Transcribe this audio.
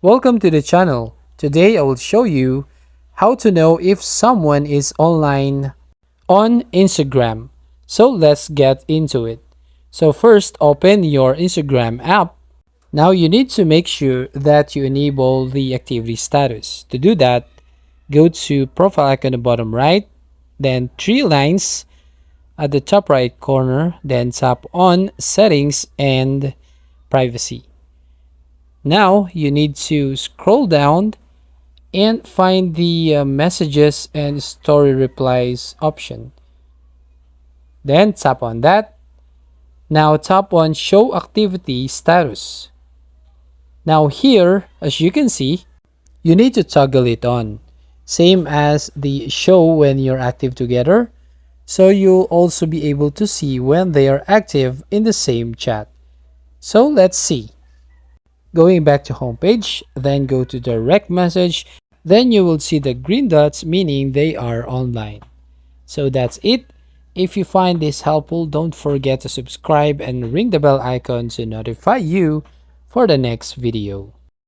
Welcome to the channel. Today I will show you how to know if someone is online on Instagram. So let's get into it. So first, open your Instagram app. Now you need to make sure that you enable the activity status. To do that, go to profile icon on the bottom right, then three lines at the top right corner, then tap on settings and privacy. Now you need to scroll down and find the messages and story replies option. Then tap on that. Now tap on show activity status. Now here, as you can see, you need to toggle it on. Same as the show when you're active together. So you'll also be able to see when they are active in the same chat. So let's see. Going back to homepage, then go to direct message, then you will see the green dots meaning they are online. So that's it. If you find this helpful, don't forget to subscribe and ring the bell icon to notify you for the next video.